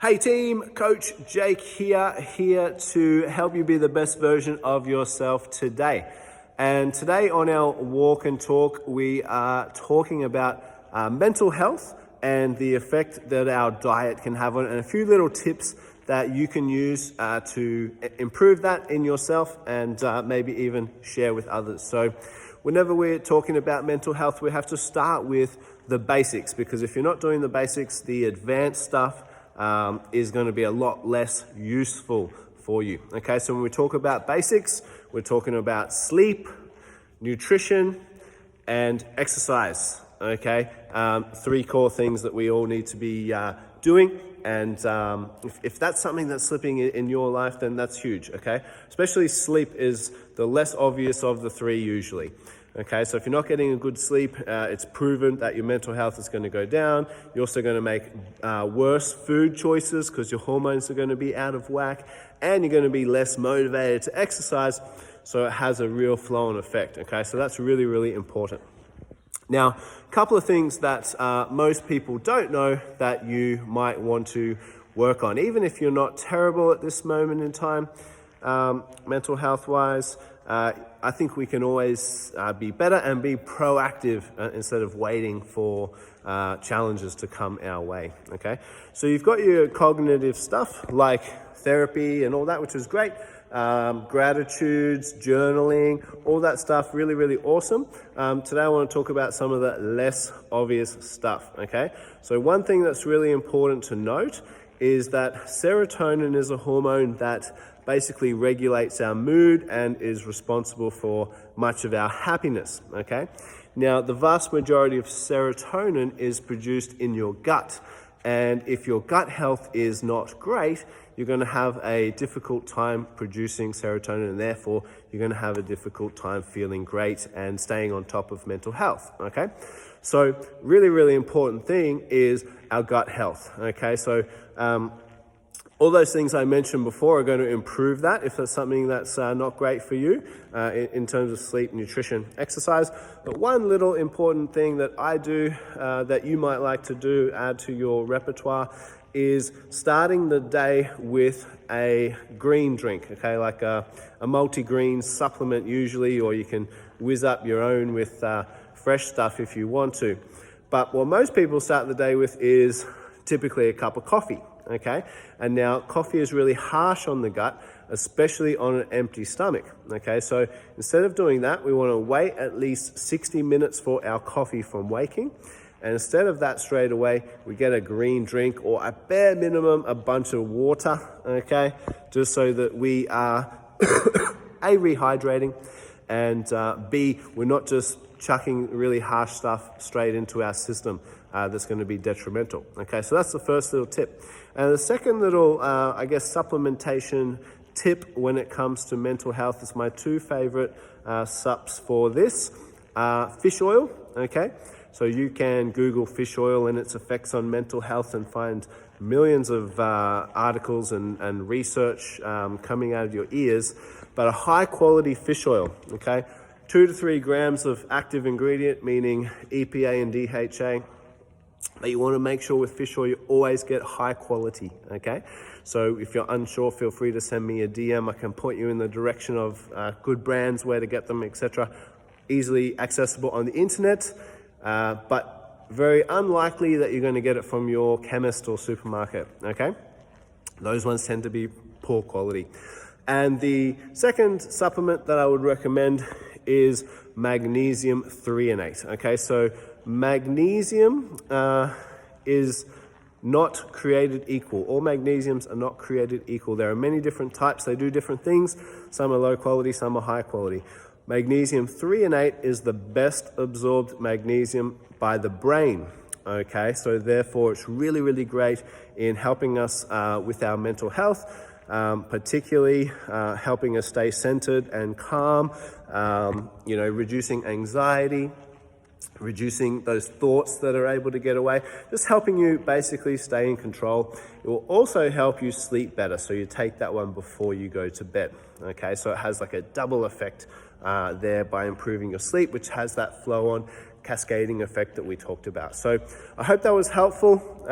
Hey team, Coach Jake here to help you be the best version of yourself today. And today on our walk and talk, we are talking about mental health and the effect that our diet can have on it, and a few little tips that you can use to improve that in yourself and maybe even share with others. So whenever we're talking about mental health, we have to start with the basics, because if you're not doing the basics, the advanced stuff is going to be a lot less useful for you. Okay, so when we talk about basics, we're talking about sleep, nutrition, and exercise. Okay, three core things that we all need to be doing. And if that's something that's slipping in your life, then that's huge. Okay, especially sleep is the less obvious of the three usually. Okay, so if you're not getting a good sleep, it's proven that your mental health is going to go down. You're also going to make worse food choices because your hormones are going to be out of whack, and you're going to be less motivated to exercise. So it has a real flow-on effect. Okay, so that's really, really important. Now, a couple of things that most people don't know that you might want to work on, even if you're not terrible at this moment in time, mental health-wise. I think we can always be better and be proactive instead of waiting for challenges to come our way, okay? So you've got your cognitive stuff like therapy and all that, which is great. Gratitudes, journaling, all that stuff, really, really awesome. Today I want to talk about some of the less obvious stuff, okay? So one thing that's really important to note is that serotonin is a hormone that basically regulates our mood and is responsible for much of our happiness, okay? Now, the vast majority of serotonin is produced in your gut. And if your gut health is not great, you're going to have a difficult time producing serotonin, and therefore you're going to have a difficult time feeling great and staying on top of mental health, okay? So really, really important thing is our gut health, okay? So all those things I mentioned before are going to improve that if that's something that's not great for you in terms of sleep, nutrition, exercise. But one little important thing that I do that you might like to do, add to your repertoire, is starting the day with a green drink, okay, like a multi-green supplement usually, or you can whiz up your own with fresh stuff if you want to. But what most people start the day with is typically a cup of coffee. Okay, and now coffee is really harsh on the gut, especially on an empty stomach. Okay, so instead of doing that, we want to wait at least 60 minutes for our coffee from waking. And instead of that straight away, we get a green drink, or at bare minimum, a bunch of water, okay, just so that we are A, rehydrating, and B, we're not just chucking really harsh stuff straight into our system that's going to be detrimental. Okay, so that's the first little tip. And the second little, supplementation tip when it comes to mental health is my two favorite sups for this. Fish oil, okay? So you can Google fish oil and its effects on mental health and find millions of articles and research coming out of your ears. But a high quality fish oil, okay? 2 to 3 grams of active ingredient, meaning EPA and DHA. But you want to make sure with fish oil you always get high quality, okay? So if you're unsure, feel free to send me a DM. I can point you in the direction of good brands, where to get them, etc. Easily accessible on the internet, but very unlikely that you're going to get it from your chemist or supermarket, okay? Those ones tend to be poor quality. And the second supplement that I would recommend is magnesium threonate, okay? So magnesium is not created equal. All magnesiums are not created equal. There are many different types. They do different things. Some are low quality, some are high quality. Magnesium threonate is the best absorbed magnesium by the brain, okay? So therefore, it's really, really great in helping us with our mental health, particularly helping us stay centered and calm, reducing anxiety, reducing those thoughts that are able to get away, just helping you basically stay in control. It will also help you sleep better, so you take that one before you go to bed, okay? So it has like a double effect there by improving your sleep, which has that flow-on cascading effect that we talked about. So I hope that was helpful.